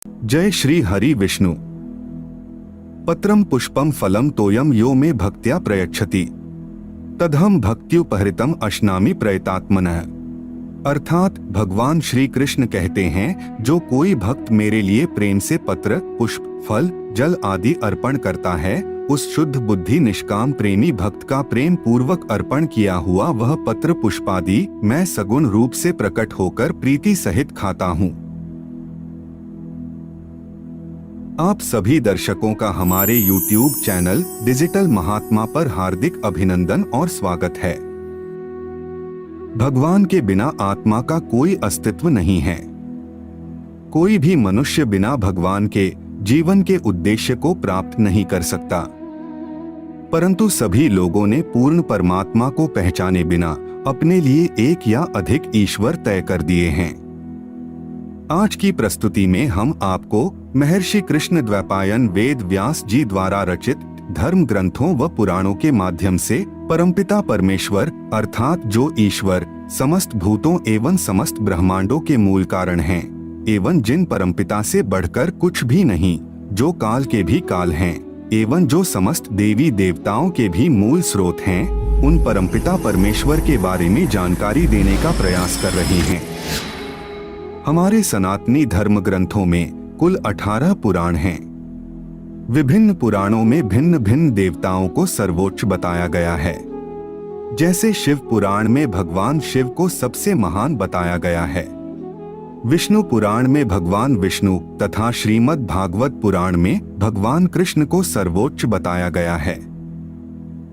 जय श्री हरि विष्णु। पत्रम पुष्पम फलम तोयम यो मे भक्त्या प्रयच्छति तदहम भक्त्युपहृतम अश्नामि प्रयतात्मनः। अर्थात भगवान श्री कृष्ण कहते हैं, जो कोई भक्त मेरे लिए प्रेम से पत्र, पुष्प, फल, जल आदि अर्पण करता है, उस शुद्ध बुद्धि निष्काम प्रेमी भक्त का प्रेम पूर्वक अर्पण किया हुआ वह पत्र पुष्पादि मैं सगुण रूप से प्रकट होकर प्रीति सहित खाता हूँ। आप सभी दर्शकों का हमारे YouTube चैनल डिजिटल महात्मा पर हार्दिक अभिनंदन और स्वागत है। भगवान के बिना आत्मा का कोई अस्तित्व नहीं है। कोई भी मनुष्य बिना भगवान के जीवन के उद्देश्य को प्राप्त नहीं कर सकता। परंतु सभी लोगों ने पूर्ण परमात्मा को पहचाने बिना अपने लिए एक या अधिक ईश्वर तय कर दिए हैं। आज की प्रस्तुति में हम आपको महर्षि कृष्ण द्वैपायन वेद व्यास जी द्वारा रचित धर्म ग्रंथों व पुराणों के माध्यम से परमपिता परमेश्वर अर्थात जो ईश्वर समस्त भूतों एवं समस्त ब्रह्मांडों के मूल कारण हैं, एवं जिन परमपिता से बढ़कर कुछ भी नहीं, जो काल के भी काल हैं, एवं जो समस्त देवी देवताओं के भी मूल स्रोत हैं, उन परमपिता परमेश्वर के बारे में जानकारी देने का प्रयास कर रहे हैं। हमारे सनातनी धर्म ग्रंथों में कुल 18 पुराण हैं। विभिन्न पुराणों में भिन्न भिन्न देवताओं को सर्वोच्च बताया गया है। जैसे शिव पुराण में भगवान शिव को सबसे महान बताया गया है, विष्णु पुराण में भगवान विष्णु तथा श्रीमद् भागवत पुराण में भगवान कृष्ण को सर्वोच्च बताया गया है।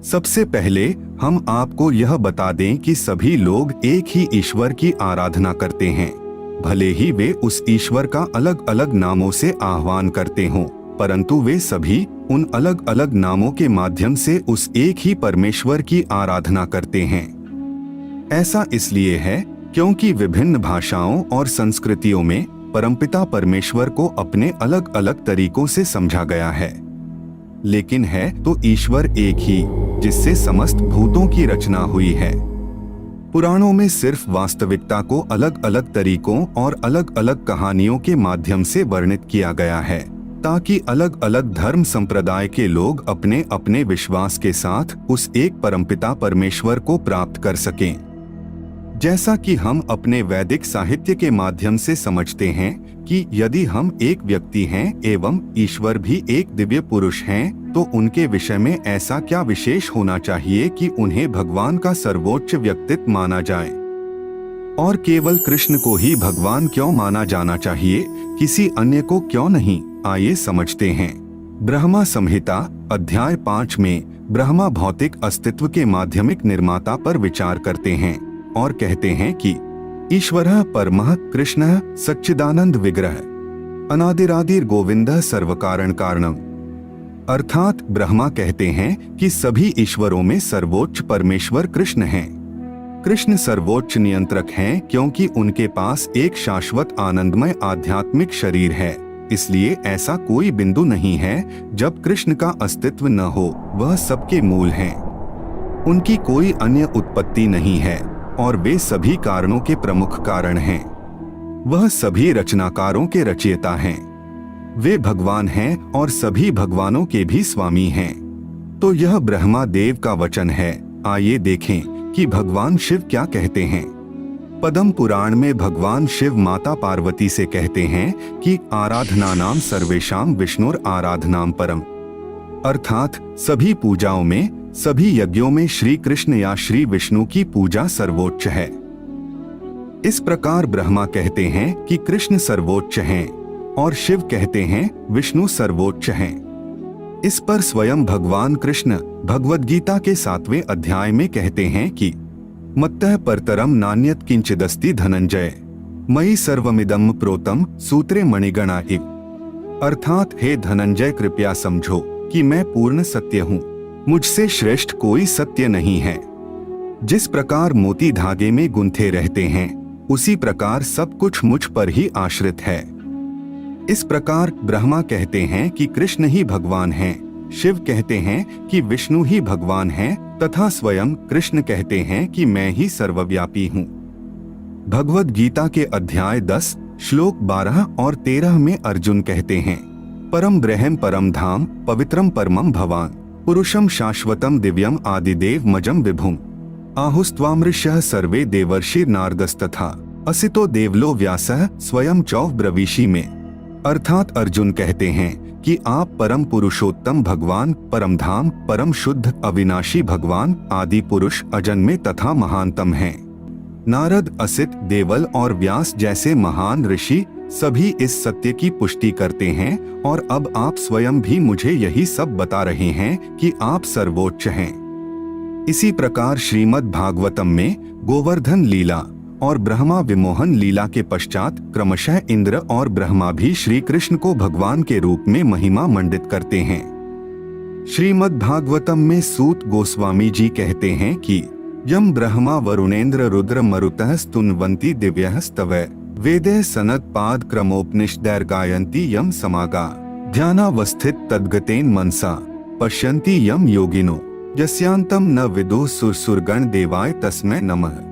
सबसे पहले हम आपको यह बता दें कि सभी लोग एक ही ईश्वर की आराधना करते हैं, भले ही वे उस ईश्वर का अलग अलग नामों से आह्वान करते हों, परंतु वे सभी उन अलग अलग नामों के माध्यम से उस एक ही परमेश्वर की आराधना करते हैं। ऐसा इसलिए है क्योंकि विभिन्न भाषाओं और संस्कृतियों में परमपिता परमेश्वर को अपने अलग अलग तरीकों से समझा गया है, लेकिन है तो ईश्वर एक ही, जिससे समस्त भूतों की रचना हुई है। पुराणों में सिर्फ वास्तविकता को अलग अलग तरीकों और अलग अलग कहानियों के माध्यम से वर्णित किया गया है, ताकि अलग अलग धर्म संप्रदाय के लोग अपने अपने विश्वास के साथ उस एक परमपिता परमेश्वर को प्राप्त कर सकें। जैसा कि हम अपने वैदिक साहित्य के माध्यम से समझते हैं कि यदि हम एक व्यक्ति हैं एवं ईश्वर भी एक दिव्य पुरुष हैं, तो उनके विषय में ऐसा क्या विशेष होना चाहिए कि उन्हें भगवान का सर्वोच्च व्यक्तित्व माना जाए, और केवल कृष्ण को ही भगवान क्यों माना जाना चाहिए, किसी अन्य को क्यों नहीं? आइए समझते हैं। ब्रह्मा संहिता अध्याय 5 में ब्रह्मा भौतिक अस्तित्व के माध्यमिक निर्माता पर विचार करते हैं और कहते हैं कि ईश्वरः परमः कृष्णः सच्चिदानंद विग्रह अनादिरादिर गोविंदः सर्वकारण कारणम। अर्थात ब्रह्मा कहते हैं कि सभी ईश्वरों में सर्वोच्च परमेश्वर कृष्ण हैं। कृष्ण सर्वोच्च नियंत्रक हैं क्योंकि उनके पास एक शाश्वत आनंदमय आध्यात्मिक शरीर है, इसलिए ऐसा कोई बिंदु नहीं है जब कृष्ण का अस्तित्व न हो। वह सबके मूल हैं, उनकी कोई अन्य उत्पत्ति नहीं है और वे सभी कारणों के प्रमुख कारण हैं। वह सभी रचनाकारों के रचयिता हैं। वे भगवान हैं और सभी भगवानों के भी स्वामी हैं। तो यह ब्रह्मा देव का वचन है। आइए देखें कि भगवान शिव क्या कहते हैं। पद्म पुराण में भगवान शिव माता पार्वती से कहते हैं कि आराधनानाम सर्वेषां विष्णुर आराधनाम परम। अर्थात सभी पूजाओं में, सभी यज्ञों में श्री कृष्ण या श्री विष्णु की पूजा सर्वोच्च है। इस प्रकार ब्रह्मा कहते हैं कि कृष्ण सर्वोच्च हैं और शिव कहते हैं विष्णु सर्वोच्च हैं। इस पर स्वयं भगवान कृष्ण भगवद गीता के 7वें अध्याय में कहते हैं कि मत्तः परतरम नान्यत् किंचिदस्ति धनंजय मयि सर्वमिदं प्रोतम सूत्रे मणिगणा इव। अर्थात हे धनंजय, कृपया समझो कि मैं पूर्ण सत्य हूँ, मुझसे श्रेष्ठ कोई सत्य नहीं है। जिस प्रकार मोती धागे में गुंथे रहते हैं, उसी प्रकार सब कुछ मुझ पर ही आश्रित है। इस प्रकार ब्रह्मा कहते हैं कि कृष्ण ही भगवान हैं, शिव कहते हैं कि विष्णु ही भगवान हैं, तथा स्वयं कृष्ण कहते हैं कि मैं ही सर्वव्यापी हूँ। भगवद गीता के अध्याय 10 श्लोक 12 और 13 में अर्जुन कहते हैं, परम ब्रह्म परम धाम पवित्रम परमम भवान पुरुषम शाश्वतम दिव्यम आदिदेव मजम विभुम आहुस्त्वामृष्यः सर्वे देवर्षि नारदस्तथा असितो देवलो व्यासः स्वयं चौव ब्रवीषि में। अर्थात अर्जुन कहते हैं कि आप परम पुरुषोत्तम भगवान, परम धाम, परम शुद्ध अविनाशी भगवान, आदि पुरुष, अजन्मे तथा महानतम हैं। नारद, असित, देवल और व्यास जैसे महान ऋषि सभी इस सत्य की पुष्टि करते हैं और अब आप स्वयं भी मुझे यही सब बता रहे हैं कि आप सर्वोच्च हैं। इसी प्रकार श्रीमद् भागवतम में गोवर्धन लीला और ब्रह्मा विमोहन लीला के पश्चात क्रमशः इंद्र और ब्रह्मा भी श्री कृष्ण को भगवान के रूप में महिमा मंडित करते हैं। श्रीमद् भागवतम में सूत गोस्वामी जी कहते हैं कि यम ब्रह्मा वरुणेन्द्र रुद्र मरुतः स्तुन्वन्ति दिव्यः स्तवै वेदे सनक पाद क्रमोपनिषदैर गायन्ति यम समागा ध्यानावस्थित तद्गतेन मनसा पश्यन्ति यम योगिनो यस्यांतम न विदुः सुरसुरगण देवाय तस्मै नमः।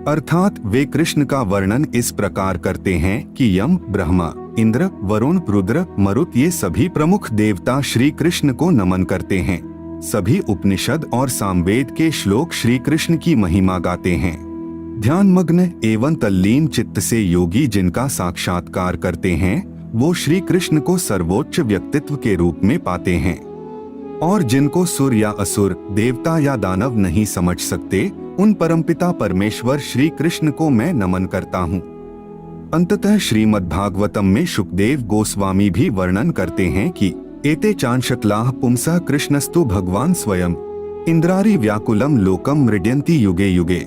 अर्थात वे कृष्ण का वर्णन इस प्रकार करते हैं कि यम, ब्रह्मा, इंद्र, वरुण, रुद्र, मरुत ये सभी प्रमुख देवता श्री कृष्ण को नमन करते हैं। सभी उपनिषद और सामवेद के श्लोक श्री कृष्ण की महिमा गाते हैं। ध्यानमग्न एवं तल्लीन चित्त से योगी जिनका साक्षात्कार करते हैं वो श्री कृष्ण को सर्वोच्च व्यक्तित्व के रूप में पाते हैं। और जिनको सुर या असुर, देवता या दानव नहीं समझ सकते, उन परमपिता परमेश्वर श्री कृष्ण को मैं नमन करता हूँ। अंततः श्रीमद् भागवतम में शुकदेव गोस्वामी भी वर्णन करते हैं कि एते चांशक्लाः पुंसः कृष्णस्तु भगवान स्वयं इंद्रारि व्याकुलम लोकम मृड्यन्ति युगे युगे।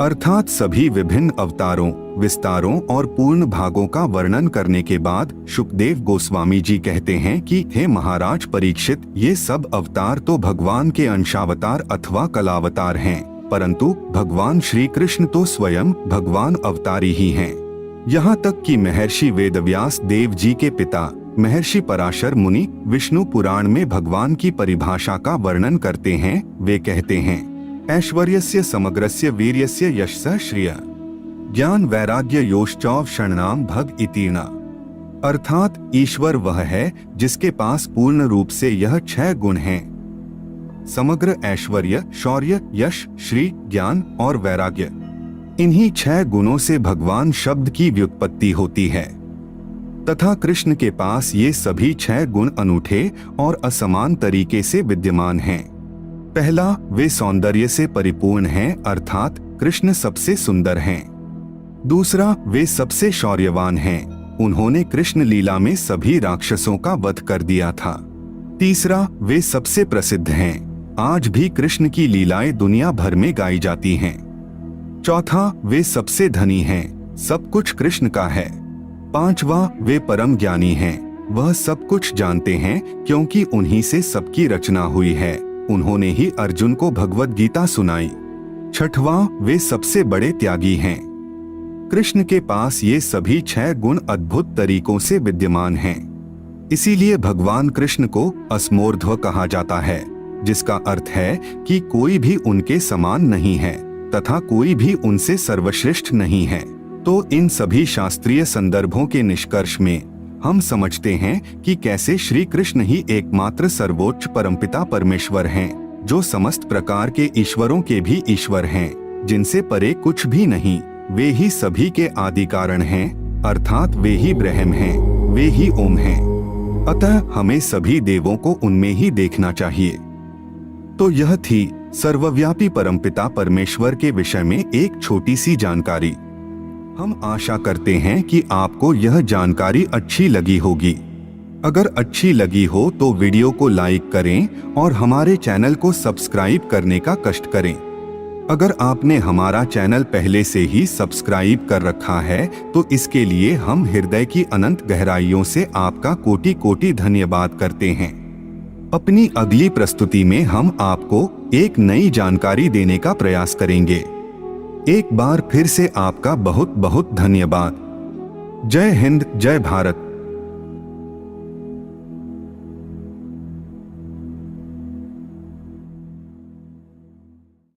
अर्थात सभी विभिन्न अवतारों, विस्तारों और पूर्ण भागों का वर्णन करने के बाद शुकदेव गोस्वामी जी कहते हैं कि हे महाराज परीक्षित, ये सब अवतार तो भगवान के अंशावतार अथवा कलावतार हैं, परंतु भगवान श्री कृष्ण तो स्वयं भगवान अवतारी ही हैं। यहाँ तक कि महर्षि वेदव्यास देव जी के पिता महर्षि पराशर मुनि विष्णु पुराण में भगवान की परिभाषा का वर्णन करते हैं। वे कहते हैं, ऐश्वर्यस्य समग्रस्य वीर्यस्य यशः श्रिय ज्ञान वैराग्य योश्चौव शरणाम भग इतीर्णा। अर्थात ईश्वर वह है जिसके पास पूर्ण रूप से यह 6 गुण हैं, समग्र ऐश्वर्य, शौर्य, यश, श्री, ज्ञान और वैराग्य। इन्हीं 6 गुणों से भगवान शब्द की व्युत्पत्ति होती है तथा कृष्ण के पास ये सभी 6 गुण अनूठे और असमान तरीके से विद्यमान हैं। पहला, वे सौंदर्य से परिपूर्ण हैं, अर्थात कृष्ण सबसे सुंदर हैं। दूसरा, वे सबसे शौर्यवान हैं, उन्होंने कृष्ण लीला में सभी राक्षसों का वध कर दिया था। तीसरा, वे सबसे प्रसिद्ध हैं, आज भी कृष्ण की लीलाएं दुनिया भर में गाई जाती हैं। चौथा, वे सबसे धनी हैं, सब कुछ कृष्ण का है। पांचवा, वे परम ज्ञानी हैं, वह सब कुछ जानते हैं क्योंकि उन्हीं से सबकी रचना हुई है, उन्होंने ही अर्जुन को भगवद गीता सुनाई। छठवां, वे सबसे बड़े त्यागी हैं। कृष्ण के पास ये सभी 6 गुण अद्भुत तरीकों से विद्यमान हैं। इसीलिए भगवान कृष्ण को अस्मोर्ध्व कहा जाता है, जिसका अर्थ है कि कोई भी उनके समान नहीं है तथा कोई भी उनसे सर्वश्रेष्ठ नहीं है। तो इन सभी शास्त्रीय संदर्भों के निष्कर्ष में हम समझते हैं कि कैसे श्री कृष्ण ही एकमात्र सर्वोच्च परमपिता परमेश्वर हैं, जो समस्त प्रकार के ईश्वरों के भी ईश्वर हैं, जिनसे परे कुछ भी नहीं। वे ही सभी के आदि कारण हैं, अर्थात वे ही ब्रह्म हैं, वे ही ओम हैं। अतः हमें सभी देवों को उनमें ही देखना चाहिए। तो यह थी सर्वव्यापी परमपिता परमेश्वर के विषय में एक छोटी सी जानकारी। हम आशा करते हैं कि आपको यह जानकारी अच्छी लगी होगी। अगर अच्छी लगी हो तो वीडियो को लाइक करें और हमारे चैनल को सब्सक्राइब करने का कष्ट करें। अगर आपने हमारा चैनल पहले से ही सब्सक्राइब कर रखा है तो इसके लिए हम हृदय की अनंत गहराइयों से आपका कोटि कोटि धन्यवाद करते हैं। अपनी अगली प्रस्तुति में हम आपको एक नई जानकारी देने का प्रयास करेंगे। एक बार फिर से आपका बहुत बहुत धन्यवाद। जय हिंद, जय भारत।